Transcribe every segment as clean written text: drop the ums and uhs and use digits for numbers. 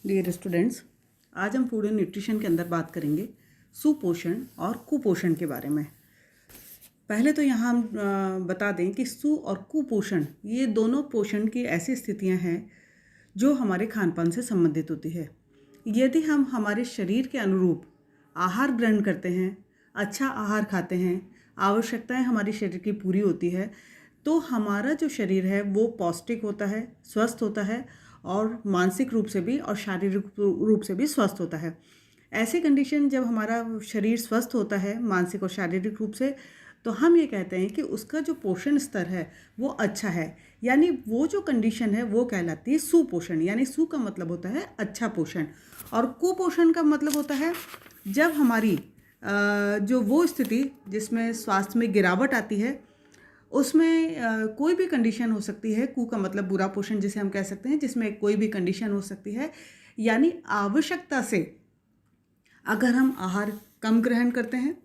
Dear students, आज हम food and nutrition के अंदर बात करेंगे सुपोषण और कुपोषण के बारे में। पहले तो यहाँ हम बता दें कि सु और कुपोषण ये दोनों पोषण की ऐसी स्थितियाँ हैं जो हमारे खान पान से संबंधित होती है। यदि हम हमारे शरीर के अनुरूप आहार ग्रहण करते हैं, अच्छा आहार खाते हैं, आवश्यकताएं हमारी शरीर की पूरी होती है, तो हमारा जो शरीर है वो पौष्टिक होता है, स्वस्थ होता है और मानसिक रूप से भी और शारीरिक रूप से भी स्वस्थ होता है। ऐसे कंडीशन जब हमारा शरीर स्वस्थ होता है मानसिक और शारीरिक रूप से, तो हम ये कहते हैं कि उसका जो पोषण स्तर है वो अच्छा है। यानी वो जो कंडीशन है वो कहलाती है सुपोषण। यानी सु का मतलब होता है अच्छा पोषण और कुपोषण का मतलब होता है जब हमारी जो वो स्थिति जिसमें स्वास्थ्य में गिरावट आती है, उसमें कोई भी कंडीशन हो सकती है। कु का मतलब बुरा पोषण जिसे हम कह सकते हैं, जिसमें कोई भी कंडीशन हो सकती है। यानी आवश्यकता से अगर हम आहार कम ग्रहण करते हैं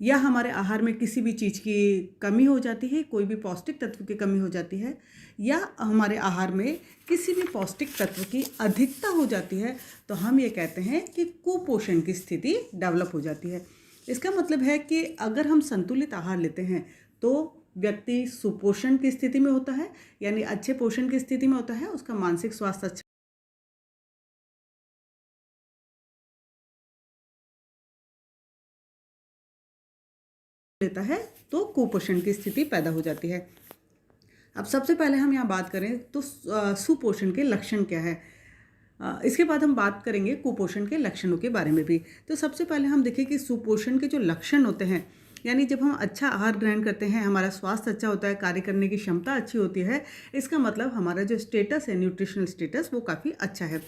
या हमारे आहार में किसी भी चीज़ की कमी हो जाती है, कोई भी पौष्टिक तत्व की कमी हो जाती है, या हमारे आहार में किसी भी पौष्टिक तत्व की अधिकता हो जाती है, तो हम ये कहते हैं कि कुपोषण की स्थिति डेवलप हो जाती है। इसका मतलब है कि अगर हम संतुलित आहार लेते हैं तो व्यक्ति सुपोषण की स्थिति में होता है, यानी अच्छे पोषण की स्थिति में होता है, उसका मानसिक स्वास्थ्य अच्छा लेता है, तो कुपोषण की स्थिति पैदा हो जाती है। अब सबसे पहले हम यहाँ बात करें तो सुपोषण के लक्षण क्या है। इसके बाद हम बात करेंगे कुपोषण के लक्षणों के बारे में भी। तो सबसे पहले हम देखें कि सुपोषण के जो लक्षण होते हैं, यानी जब हम अच्छा आहार ग्रहण करते हैं, हमारा स्वास्थ्य अच्छा होता है, कार्य करने की क्षमता अच्छी होती है, इसका मतलब हमारा जो स्टेटस है, न्यूट्रिशनल स्टेटस, वो काफ़ी अच्छा है।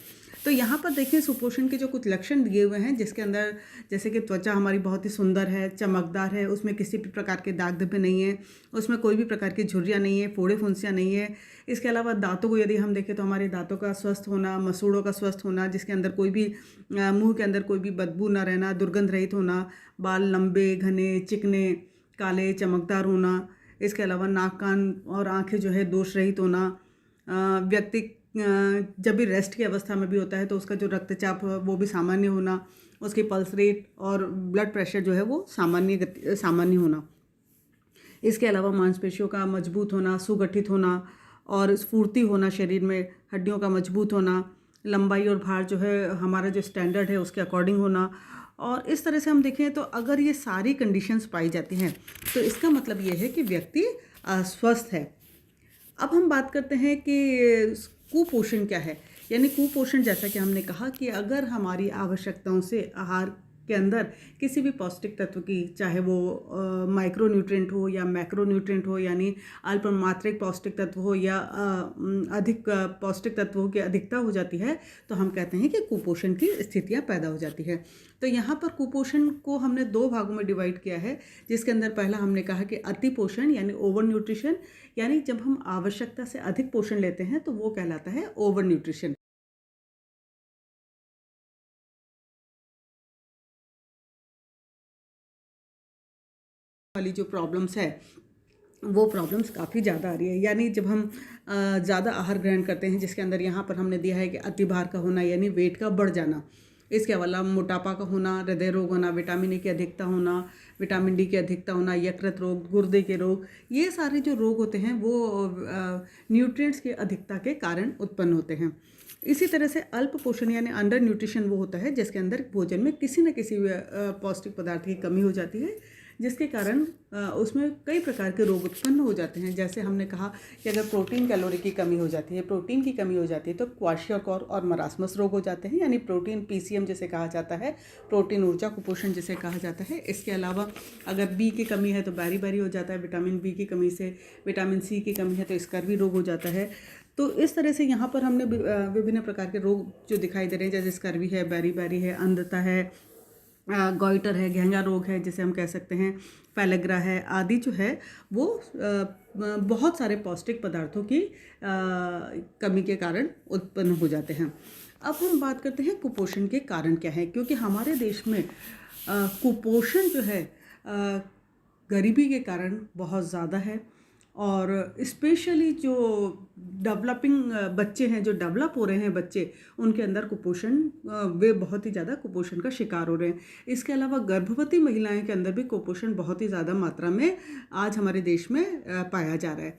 तो यहाँ पर देखिए सुपोषण के जो कुछ लक्षण दिए हुए हैं, जिसके अंदर जैसे कि त्वचा हमारी बहुत ही सुंदर है, चमकदार है, उसमें किसी भी प्रकार के दाग धब्बे नहीं है, उसमें कोई भी प्रकार की झुर्रियाँ नहीं है, फोड़े फुंसियाँ नहीं है। इसके अलावा दांतों को यदि हम देखें तो हमारे दांतों का स्वस्थ होना, मसूड़ों का स्वस्थ होना, जिसके अंदर कोई भी मुंह के अंदर कोई भी बदबू ना रहना, दुर्गंध रहित होना, बाल लंबे घने चिकने काले चमकदार होना। इसके अलावा नाक कान और आंखें जो है दोष रहित होना। व्यक्ति जब भी रेस्ट की अवस्था में भी होता है तो उसका जो रक्तचाप वो भी सामान्य होना, उसकी पल्स रेट और ब्लड प्रेशर जो है वो सामान्य होना। इसके अलावा मांसपेशियों का मजबूत होना, सुगठित होना और स्फूर्ति होना, शरीर में हड्डियों का मजबूत होना, लंबाई और भार जो है हमारा जो स्टैंडर्ड है उसके अकॉर्डिंग होना। और इस तरह से हम देखें तो अगर ये सारी कंडीशंस पाई जाती हैं तो इसका मतलब ये है कि व्यक्ति स्वस्थ है। अब हम बात करते हैं कि कुपोषण क्या है। यानी कुपोषण, जैसा कि हमने कहा कि अगर हमारी आवश्यकताओं से आहार के अंदर किसी भी पौष्टिक तत्व की, चाहे वो माइक्रो न्यूट्रिएंट हो या मैक्रो न्यूट्रिएंट हो, यानी अल्प मात्रिक पौष्टिक तत्व हो या अधिक पौष्टिक तत्वों की अधिकता हो जाती है, तो हम कहते हैं कि कुपोषण की स्थितियां पैदा हो जाती है। तो यहाँ पर कुपोषण को हमने दो भागों में डिवाइड किया है, जिसके अंदर पहला हमने कहा कि अति पोषण यानी ओवर न्यूट्रिशन, यानी जब हम आवश्यकता से अधिक पोषण लेते हैं तो वो कहलाता है ओवर न्यूट्रिशन। वाली जो प्रॉब्लम्स है वो प्रॉब्लम्स काफ़ी ज़्यादा आ रही है। यानी जब हम ज़्यादा आहार ग्रहण करते हैं, जिसके अंदर यहाँ पर हमने दिया है कि अतिभार का होना यानी वेट का बढ़ जाना, इसके अलावा मोटापा का होना, हृदय रोग होना, विटामिन ए की अधिकता होना, विटामिन डी की अधिकता होना, यकृत रोग, गुर्दे के रोग, ये सारे जो रोग होते हैं वो न्यूट्रिएंट्स की अधिकता के कारण उत्पन्न होते हैं। इसी तरह से अल्प पोषण यानी अंडर न्यूट्रिशन वो होता है जिसके अंदर भोजन में किसी न किसी पौष्टिक पदार्थ की कमी हो जाती है, जिसके कारण उसमें कई प्रकार के रोग उत्पन्न हो जाते हैं। जैसे हमने कहा कि अगर प्रोटीन कैलोरी की कमी हो जाती है, प्रोटीन की कमी हो जाती है, तो क्वाशियोकोर और मरासमस रोग हो जाते हैं, यानी प्रोटीन पीसीएम जिसे कहा जाता है, प्रोटीन ऊर्जा कुपोषण जिसे कहा जाता है। इसके अलावा अगर बी की कमी है तो बैरी हो जाता है, विटामिन बी की कमी से विटामिन सी की कमी है तो स्कर्वी रोग हो जाता है। तो इस तरह से यहाँ पर हमने विभिन्न प्रकार के रोग जो दिखाई दे रहे हैं, जैसे स्कर्वी है, बैरी है, अंधता है, गॉइटर है, घेंगा रोग है जिसे हम कह सकते हैं, पेलेग्रा है, आदि जो है वो बहुत सारे पौष्टिक पदार्थों की कमी के कारण उत्पन्न हो जाते हैं। अब हम बात करते हैं कुपोषण के कारण क्या है, क्योंकि हमारे देश में कुपोषण जो है गरीबी के कारण बहुत ज़्यादा है और स्पेशली जो डेवलपिंग बच्चे हैं, जो डेवलप हो रहे हैं बच्चे, उनके अंदर कुपोषण, वे बहुत ही ज़्यादा कुपोषण का शिकार हो रहे हैं। इसके अलावा गर्भवती महिलाएं के अंदर भी कुपोषण बहुत ही ज़्यादा मात्रा में आज हमारे देश में पाया जा रहा है।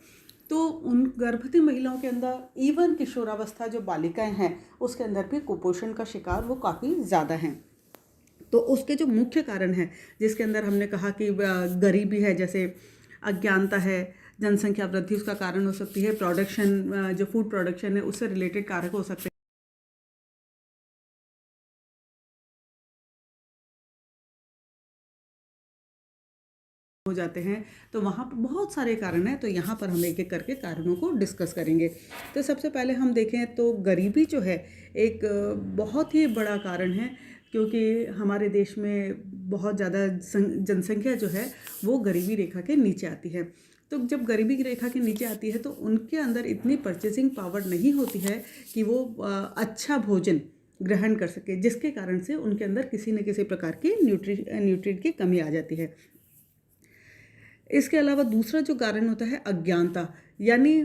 तो उन गर्भवती महिलाओं के अंदर, इवन किशोरावस्था जो बालिकाएं हैं, उसके अंदर भी कुपोषण का शिकार वो काफ़ी ज़्यादा हैं। तो उसके जो मुख्य कारण हैं, जिसके अंदर हमने कहा कि गरीबी है, जैसे अज्ञानता है, जनसंख्या वृद्धि उसका कारण हो सकती है, प्रोडक्शन, जो फूड प्रोडक्शन है उससे रिलेटेड कारक हो सकते हैं, हो जाते हैं। तो वहाँ पर बहुत सारे कारण हैं, तो यहाँ पर हम एक एक करके कारणों को डिस्कस करेंगे। तो सबसे पहले हम देखें तो गरीबी जो है एक बहुत ही बड़ा कारण है, क्योंकि हमारे देश में बहुत ज़्यादा जनसंख्या जो है वो गरीबी रेखा के नीचे आती है। तो जब गरीबी की रेखा के नीचे आती है तो उनके अंदर इतनी परचेसिंग पावर नहीं होती है कि वो अच्छा भोजन ग्रहण कर सके, जिसके कारण से उनके अंदर किसी न किसी प्रकार की न्यूट्रिएंट की कमी आ जाती है। इसके अलावा दूसरा जो कारण होता है अज्ञानता, यानी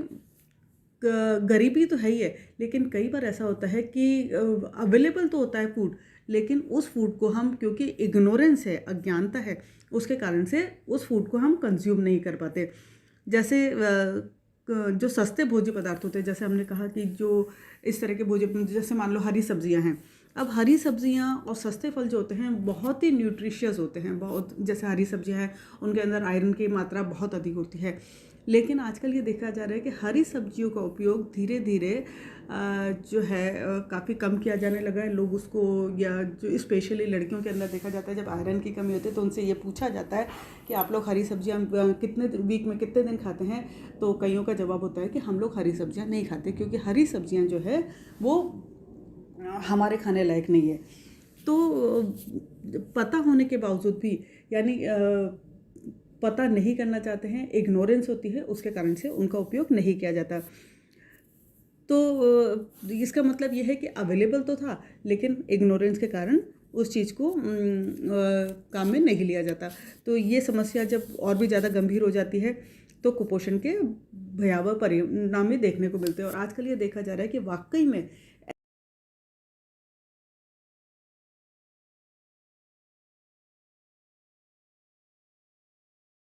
गरीबी तो है ही है, लेकिन कई बार ऐसा होता है कि अवेलेबल तो होता है फूड, लेकिन उस फूड को हम, क्योंकि इग्नोरेंस है, अज्ञानता है, उसके कारण से उस फूड को हम कंज्यूम नहीं कर पाते। जैसे जो सस्ते भोज्य पदार्थ होते हैं, जैसे हमने कहा कि जो इस तरह के भोज्य, जैसे मान लो हरी सब्जियां हैं। अब हरी सब्जियां और सस्ते फल जो होते हैं बहुत ही न्यूट्रिशियस होते हैं, बहुत, जैसे हरी सब्जियां हैं उनके अंदर आयरन की मात्रा बहुत अधिक होती है। लेकिन आजकल ये देखा जा रहा है कि हरी सब्जियों का उपयोग धीरे धीरे जो है काफ़ी कम किया जाने लगा है। लोग उसको, या जो स्पेशली लड़कियों के अंदर देखा जाता है, जब आयरन की कमी होती है तो उनसे ये पूछा जाता है कि आप लोग हरी सब्जियां कितने वीक में कितने दिन खाते हैं, तो कईयों का जवाब होता है कि हम लोग हरी सब्जियां नहीं खाते, क्योंकि हरी सब्जियां जो है वो हमारे खाने लायक नहीं है। तो पता होने के बावजूद भी, यानी पता नहीं करना चाहते हैं, इग्नोरेंस होती है, उसके कारण से उनका उपयोग नहीं किया जाता। तो इसका मतलब ये है कि अवेलेबल तो था, लेकिन इग्नोरेंस के कारण उस चीज़ को काम में नहीं लिया जाता। तो ये समस्या जब और भी ज़्यादा गंभीर हो जाती है तो कुपोषण के भयावह परिणाम भी देखने को मिलते हैं। और आजकल ये देखा जा रहा है कि वाकई में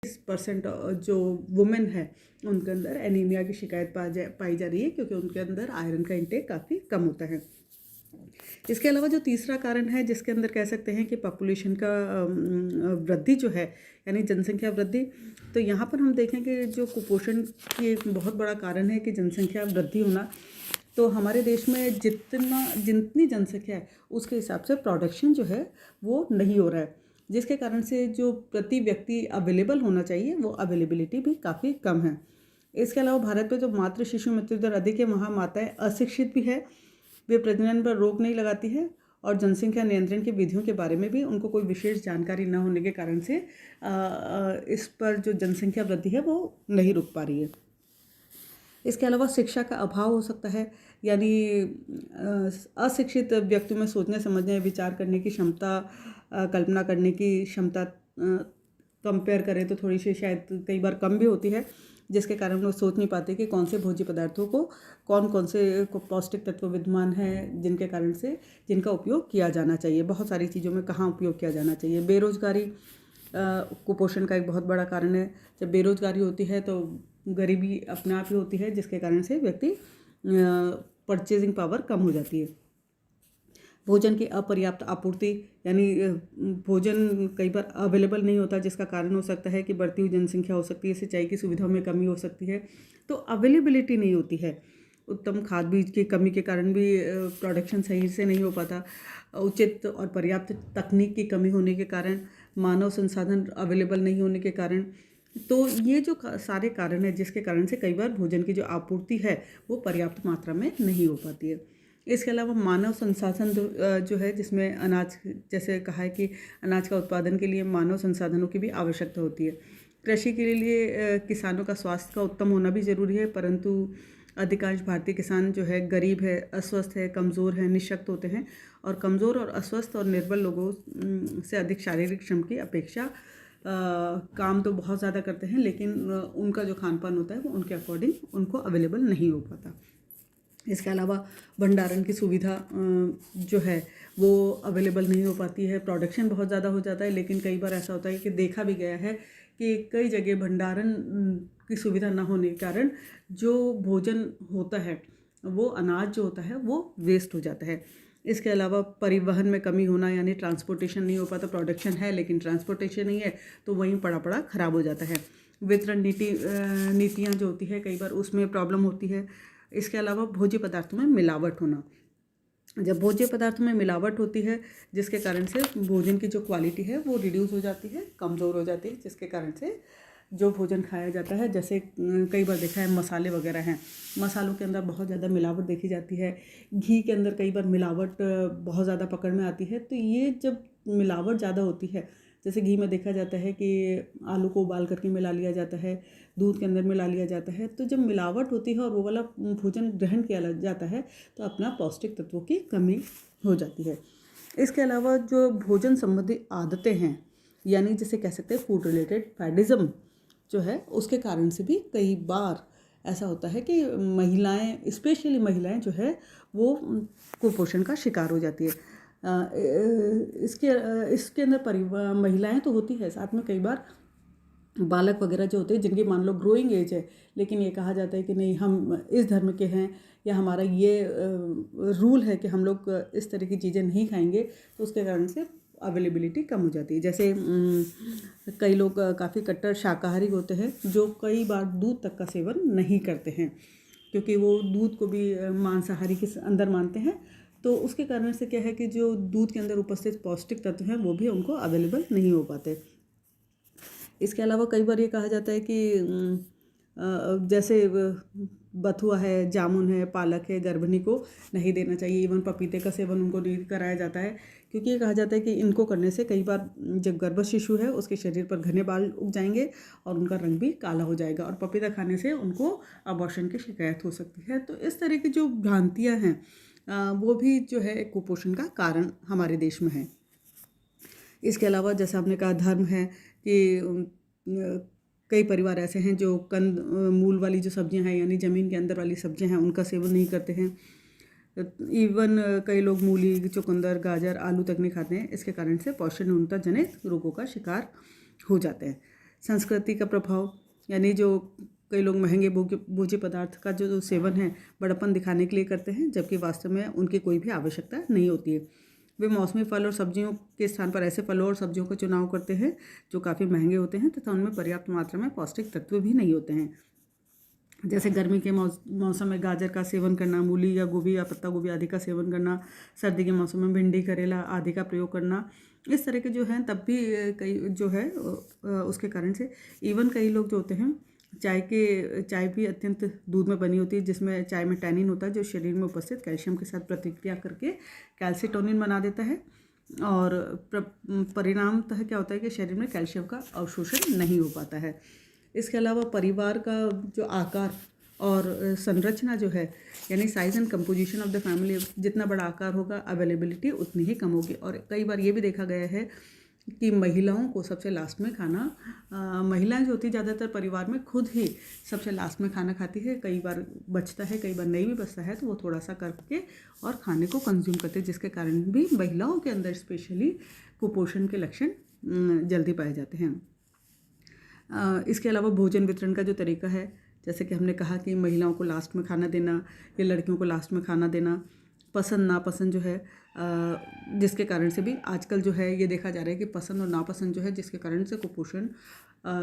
20% जो वुमेन है उनके अंदर एनीमिया की शिकायत पाई जा रही है, क्योंकि उनके अंदर आयरन का इंटेक काफ़ी कम होता है। इसके अलावा जो तीसरा कारण है, जिसके अंदर कह सकते हैं कि पॉपुलेशन का वृद्धि जो है, यानी जनसंख्या वृद्धि, तो यहाँ पर हम देखें कि जो कुपोषण की एक बहुत बड़ा कारण है कि जनसंख्या वृद्धि होना। तो हमारे देश में जितनी जनसंख्या है उसके हिसाब से प्रोडक्शन जो है वो नहीं हो रहा है, जिसके कारण से जो प्रति व्यक्ति अवेलेबल होना चाहिए वो अवेलेबिलिटी भी काफ़ी कम है। इसके अलावा भारत में जो मातृ शिशु मृत्यु दर अधिक है, वहाँ माताएं अशिक्षित भी है, वे प्रजनन पर रोक नहीं लगाती है, और जनसंख्या नियंत्रण की विधियों के बारे में भी उनको कोई विशेष जानकारी न होने के कारण से इस पर जो जनसंख्या वृद्धि है वो नहीं रुक पा रही है। इसके अलावा शिक्षा का अभाव हो सकता है, यानी अशिक्षित व्यक्ति में सोचने समझने विचार करने की क्षमता, कल्पना करने की क्षमता कंपेयर करें तो थोड़ी सी शायद कई बार कम भी होती है, जिसके कारण वो सोच नहीं पाते कि कौन से भोज्य पदार्थों को, कौन कौन से पौष्टिक तत्व विद्यमान हैं जिनके कारण से जिनका उपयोग किया जाना चाहिए, बहुत सारी चीज़ों में कहाँ उपयोग किया जाना चाहिए। बेरोजगारी कुपोषण का एक बहुत बड़ा कारण है। जब बेरोजगारी होती है तो गरीबी अपने आप ही होती है, जिसके कारण से व्यक्ति परचेजिंग पावर कम हो जाती है। भोजन की अपर्याप्त आपूर्ति, यानी भोजन कई बार अवेलेबल नहीं होता, जिसका कारण हो सकता है कि बढ़ती हुई जनसंख्या हो सकती है, सिंचाई की सुविधाओं में कमी हो सकती है, तो अवेलेबिलिटी नहीं होती है। उत्तम खाद बीज की कमी के कारण भी प्रोडक्शन सही से नहीं हो पाता। उचित और पर्याप्त तकनीक की कमी होने के कारण, मानव संसाधन अवेलेबल नहीं होने के कारण, तो ये जो सारे कारण हैं जिसके कारण से कई बार भोजन की जो आपूर्ति है वो पर्याप्त मात्रा में नहीं हो पाती है। इसके अलावा मानव संसाधन जो है, जिसमें अनाज, जैसे कहा है कि अनाज का उत्पादन के लिए मानव संसाधनों की भी आवश्यकता होती है। कृषि के लिए किसानों का स्वास्थ्य का उत्तम होना भी ज़रूरी है, परंतु अधिकांश भारतीय किसान जो है गरीब है, अस्वस्थ है, कमज़ोर है, निःशक्त होते हैं, और कमज़ोर और अस्वस्थ और निर्बल लोगों से अधिक शारीरिक श्रम की अपेक्षा काम तो बहुत ज़्यादा करते हैं, लेकिन उनका जो खान पान होता है वो उनके अकॉर्डिंग उनको अवेलेबल नहीं हो पाता। इसके अलावा भंडारण की सुविधा जो है वो अवेलेबल नहीं हो पाती है। प्रोडक्शन बहुत ज़्यादा हो जाता है, लेकिन कई बार ऐसा होता है कि देखा भी गया है कि कई जगह भंडारण की सुविधा ना होने के कारण जो भोजन होता है, वो अनाज जो होता है वो वेस्ट हो जाता है। इसके अलावा परिवहन में कमी होना, यानी ट्रांसपोर्टेशन नहीं हो पाता। प्रोडक्शन है लेकिन ट्रांसपोर्टेशन नहीं है, तो वहीं पड़ा पड़ा ख़राब हो जाता है। वितरण नीतियाँ जो होती है कई बार उसमें प्रॉब्लम होती है। इसके अलावा भोज्य पदार्थों में मिलावट होना, जब भोज्य पदार्थों में मिलावट होती है जिसके कारण से भोजन की जो क्वालिटी है वो रिड्यूस हो जाती है, कमज़ोर हो जाती है, जिसके कारण से जो भोजन खाया जाता है, जैसे कई बार देखा है मसाले वगैरह हैं, मसालों के अंदर बहुत ज़्यादा मिलावट देखी जाती है। घी के अंदर कई बार मिलावट बहुत ज़्यादा पकड़ में आती है। तो ये जब मिलावट ज़्यादा होती है, जैसे घी में देखा जाता है कि आलू को उबाल करके मिला लिया जाता है, दूध के अंदर मिला लिया जाता है, तो जब मिलावट होती है और वो वाला भोजन ग्रहण किया जाता है तो अपना पौष्टिक तत्वों की कमी हो जाती है। इसके अलावा जो भोजन संबंधी आदतें हैं, यानी जिसे कह सकते हैं फूड रिलेटेड फैडिज्म जो है, उसके कारण से भी कई बार ऐसा होता है कि महिलाएं, स्पेशली महिलाएं जो है वो कुपोषण का शिकार हो जाती है। इसके अंदर महिलाएं तो होती है, साथ में कई बार बालक वगैरह जो होते हैं जिनकी मान लो ग्रोइंग एज है, लेकिन ये कहा जाता है कि नहीं हम इस धर्म के हैं या हमारा ये रूल है कि हम लोग इस तरह की चीज़ें नहीं खाएंगे, तो उसके कारण से अवेलेबिलिटी कम हो जाती है। जैसे कई लोग काफ़ी कट्टर शाकाहारी होते हैं जो कई बार दूध तक का सेवन नहीं करते हैं, क्योंकि वो दूध को भी मांसाहारी के अंदर मानते हैं। तो उसके कारण से क्या है कि जो दूध के अंदर उपस्थित पौष्टिक तत्व हैं वो भी उनको अवेलेबल नहीं हो पाते। इसके अलावा कई बार ये कहा जाता है कि जैसे बथुआ है, जामुन है, पालक है, गर्भिणी को नहीं देना चाहिए। इवन पपीते का सेवन उनको नहीं कराया जाता है, क्योंकि ये कहा जाता है कि इनको करने से कई बार जब गर्भ शिशु है उसके शरीर पर घने बाल उग जाएंगे और उनका रंग भी काला हो जाएगा, और पपीता खाने से उनको अबॉर्शन की शिकायत हो सकती है। तो इस तरह की जो भ्रांतियाँ हैं वो भी जो है एक कुपोषण का कारण हमारे देश में है। इसके अलावा जैसा आपने कहा धर्म है कि कई परिवार ऐसे हैं जो कंद मूल वाली जो सब्जियां हैं, यानी ज़मीन के अंदर वाली सब्जियां हैं, उनका सेवन नहीं करते हैं। इवन कई लोग मूली, चुकंदर, गाजर, आलू तक नहीं खाते हैं। इसके कारण से पोषणहीनता जनित रोगों का शिकार हो जाते हैं। संस्कृति का प्रभाव, यानी जो कई लोग महंगे भोज्य पदार्थ का जो सेवन है बड़प्पन दिखाने के लिए करते हैं, जबकि वास्तव में उनकी कोई भी आवश्यकता नहीं होती है। वे मौसमी फल और सब्जियों के स्थान पर ऐसे फलों और सब्जियों का चुनाव करते हैं जो काफ़ी महंगे होते हैं तथा उनमें पर्याप्त मात्रा में पौष्टिक तत्व भी नहीं होते हैं। जैसे गर्मी के मौसम में गाजर का सेवन करना, मूली या गोभी या पत्ता गोभी आदि का सेवन करना, सर्दी के मौसम में भिंडी, करेला आदि का प्रयोग करना, इस तरह के जो हैं तब भी कई जो है उसके कारण से इवन कई लोग जो होते हैं चाय भी अत्यंत दूध में बनी होती है, जिसमें चाय में टैनिन होता है जो शरीर में उपस्थित कैल्शियम के साथ प्रतिक्रिया करके कैल्सिटोनिन बना देता है, और परिणामतः क्या होता है कि शरीर में कैल्शियम का अवशोषण नहीं हो पाता है। इसके अलावा परिवार का जो आकार और संरचना जो है, यानी size and composition of the family, जितना बड़ा आकार होगा अवेलेबिलिटी उतनी ही कम होगी। और कई बार ये भी देखा गया है कि महिलाओं को सबसे लास्ट में खाना, महिलाएं जो होती ज़्यादातर परिवार में खुद ही सबसे लास्ट में खाना खाती है। कई बार बचता है, कई बार नहीं भी बचता है, तो वो थोड़ा सा करके और खाने को कंज्यूम करते हैं, जिसके कारण भी महिलाओं के अंदर स्पेशली कुपोषण के लक्षण जल्दी पाए जाते हैं। इसके अलावा भोजन वितरण का जो तरीका है, जैसे कि हमने कहा कि महिलाओं को लास्ट में खाना देना या लड़कियों को लास्ट में खाना देना, पसंद नापसंद जो है जिसके कारण से भी आजकल जो है ये देखा जा रहा है कि पसंद और नापसंद जो है जिसके कारण से कुपोषण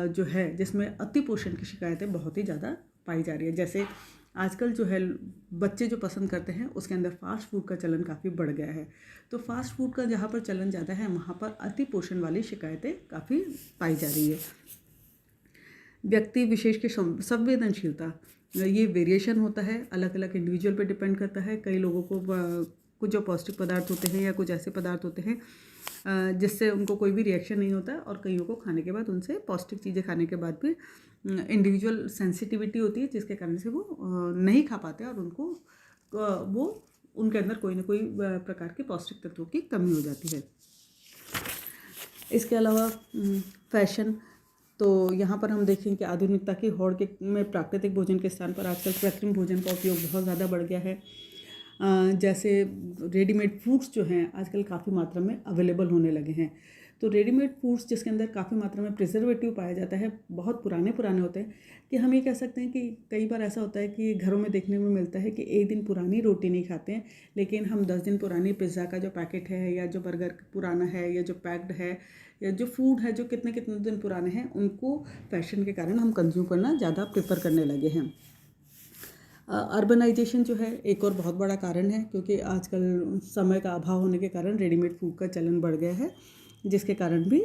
जो है, जिसमें अतिपोषण की शिकायतें बहुत ही ज़्यादा पाई जा रही है। जैसे आजकल जो है बच्चे जो पसंद करते हैं उसके अंदर फास्ट फूड का चलन काफ़ी बढ़ गया है। तो फास्ट फूड का जहाँ पर चलन ज़्यादा है वहाँ पर अतिपोषण वाली शिकायतें काफ़ी पाई जा रही है। व्यक्ति विशेष की संवेदनशीलता, ये वेरिएशन होता है, अलग अलग इंडिविजुअल पे डिपेंड करता है। कई लोगों को कुछ जो पौष्टिक पदार्थ होते हैं या कुछ ऐसे पदार्थ होते हैं जिससे उनको कोई भी रिएक्शन नहीं होता, और कईयों को खाने के बाद उनसे पौष्टिक चीज़ें खाने के बाद भी इंडिविजुअल सेंसिटिविटी होती है, जिसके कारण से वो नहीं खा पाते और उनको वो उनके अंदर कोई ना कोई प्रकार के पौष्टिक तत्वों की कमी हो जाती है। इसके अलावा फैशन, तो यहाँ पर हम देखें कि आधुनिकता की होड़ के में प्राकृतिक भोजन के स्थान पर आजकल कृत्रिम भोजन का उपयोग बहुत ज़्यादा बढ़ गया है। जैसे रेडीमेड फूड्स जो हैं आजकल काफ़ी मात्रा में अवेलेबल होने लगे हैं। तो रेडीमेड फूड्स जिसके अंदर काफ़ी मात्रा में प्रिजर्वेटिव पाया जाता है, बहुत पुराने होते हैं, कि हम ये कह सकते हैं कि कई बार ऐसा होता है कि घरों में देखने में मिलता है कि एक दिन पुरानी रोटी नहीं खाते हैं, लेकिन हम 10 दिन पुरानी पिज़्ज़ा का जो पैकेट है या जो बर्गर पुराना है या जो पैक्ड है या जो फूड है जो कितने कितने दिन पुराने हैं, उनको फैशन के कारण हम कंज्यूम करना ज़्यादा प्रेफर करने लगे हैं। अर्बनाइजेशन जो है एक और बहुत बड़ा कारण है, क्योंकि आजकल समय का अभाव होने के कारण रेडीमेड फूड का चलन बढ़ गया है, जिसके कारण भी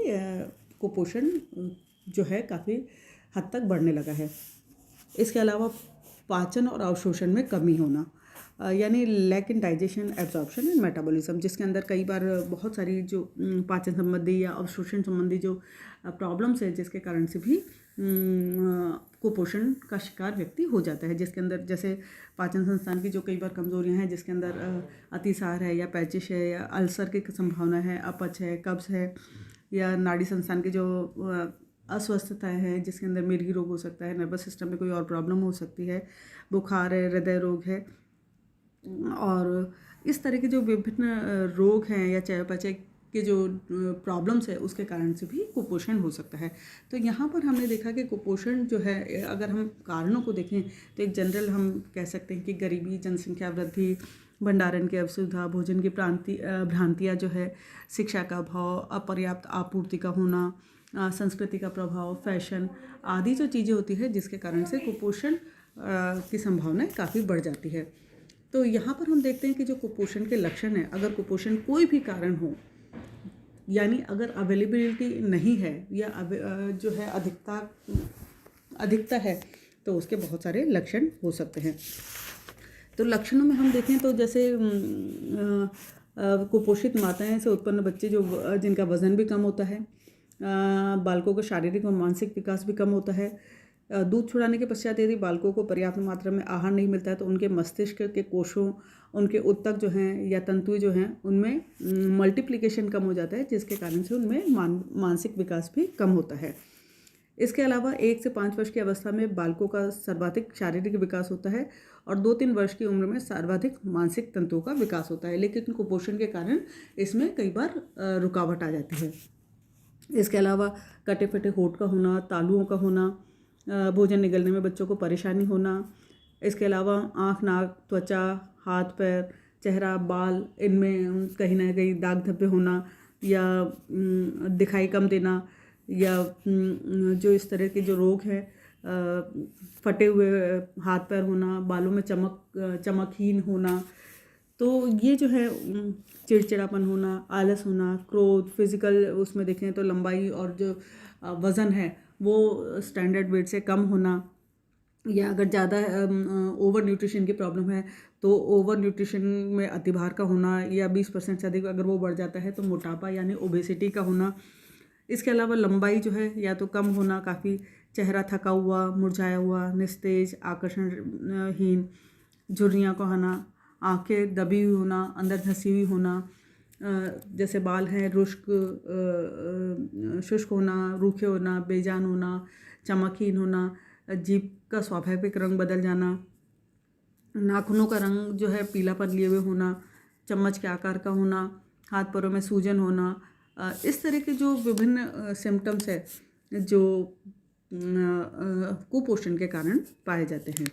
कुपोषण जो है काफ़ी हद तक बढ़ने लगा है। इसके अलावा पाचन और अवशोषण में कमी होना, यानी lack in digestion, absorption and metabolism, जिसके अंदर कई बार बहुत सारी जो पाचन संबंधी या अवशोषण संबंधी जो प्रॉब्लम्स है, जिसके कारण से भी कुपोषण का शिकार व्यक्ति हो जाता है, जिसके अंदर जैसे पाचन संस्थान की जो कई बार कमजोरियां हैं, जिसके अंदर अतिसार है या पैचिश है या अल्सर की संभावना है, अपच है, कब्ज है, या नाड़ी संस्थान की जो अस्वस्थता है, जिसके अंदर मिर्गी रोग हो सकता है, नर्वस सिस्टम में कोई और प्रॉब्लम हो सकती है, बुखार है, हृदय रोग है, और इस तरह के जो विभिन्न रोग हैं या चयापचय के जो प्रॉब्लम्स है, उसके कारण से भी कुपोषण हो सकता है। तो यहाँ पर हमने देखा कि कुपोषण जो है, अगर हम कारणों को देखें तो एक जनरल हम कह सकते हैं कि गरीबी, जनसंख्या वृद्धि, भंडारण की असुविधा, भोजन की भ्रांतियाँ जो है, शिक्षा का अभाव, अपर्याप्त आपूर्ति का होना, संस्कृति का प्रभाव, फैशन आदि जो चीज़ें होती है, जिसके कारण से कुपोषण की संभावनाएं काफ़ी बढ़ जाती है। तो यहाँ पर हम देखते हैं कि जो कुपोषण के लक्षण हैं, अगर कुपोषण कोई भी कारण हो, यानी अगर अवेलेबिलिटी नहीं है या जो है अधिकता है, तो उसके बहुत सारे लक्षण हो सकते हैं। तो लक्षणों में हम देखें तो जैसे कुपोषित माताएं से उत्पन्न बच्चे जो जिनका वज़न भी कम होता है, बालकों का शारीरिक और मानसिक विकास भी कम होता है। दूध छुड़ाने के पश्चात यदि बालकों को पर्याप्त मात्रा में आहार नहीं मिलता है, तो उनके मस्तिष्क के कोशों, उनके ऊतक जो हैं या तंतु जो हैं, उनमें मल्टीप्लिकेशन कम हो जाता है, जिसके कारण से उनमें मानसिक विकास भी कम होता है। इसके अलावा 1 से 5 वर्ष की अवस्था में बालकों का सर्वाधिक शारीरिक विकास होता है और 2-3 वर्ष की उम्र में सर्वाधिक मानसिक तंतुओं का विकास होता है, लेकिन कुपोषण के कारण इसमें कई बार रुकावट आ जाती है। इसके अलावा कटे फटे होंठ का होना, तालुओं का होना, भोजन निगलने में बच्चों को परेशानी होना, इसके अलावा आँख, नाक, त्वचा, हाथ पैर, चेहरा, बाल, इनमें कहीं ना कहीं दाग धब्बे होना या दिखाई कम देना, या जो इस तरह के जो रोग हैं, फटे हुए हाथ पैर होना, बालों में चमकहीन होना, तो ये जो है चिड़चिड़ापन होना, आलस होना, क्रोध, फिजिकल उसमें देखें तो लंबाई और जो वज़न है वो स्टैंडर्ड वेट से कम होना, या अगर ज़्यादा ओवर न्यूट्रिशन की प्रॉब्लम है तो ओवर न्यूट्रिशन में अतिभार का होना, या 20% से अधिक अगर वो बढ़ जाता है तो मोटापा यानी ओबेसिटी का होना। इसके अलावा लंबाई जो है या तो कम होना काफ़ी, चेहरा थका हुआ, मुरझाया हुआ, निस्तेज, आकर्षणहीन, झुर्रियाँ को होना, आँखें दबी हुई होना, अंदर धंसी हुई होना, जैसे बाल हैं शुष्क होना, रूखे होना, बेजान होना, चमकहीन होना, जीभ का स्वाभाविक रंग बदल जाना, नाखूनों का रंग जो है पीलापन लिए हुए होना, चम्मच के आकार का होना, हाथ पैरों में सूजन होना, इस तरह के जो विभिन्न सिम्टम्स है जो कुपोषण के कारण पाए जाते हैं।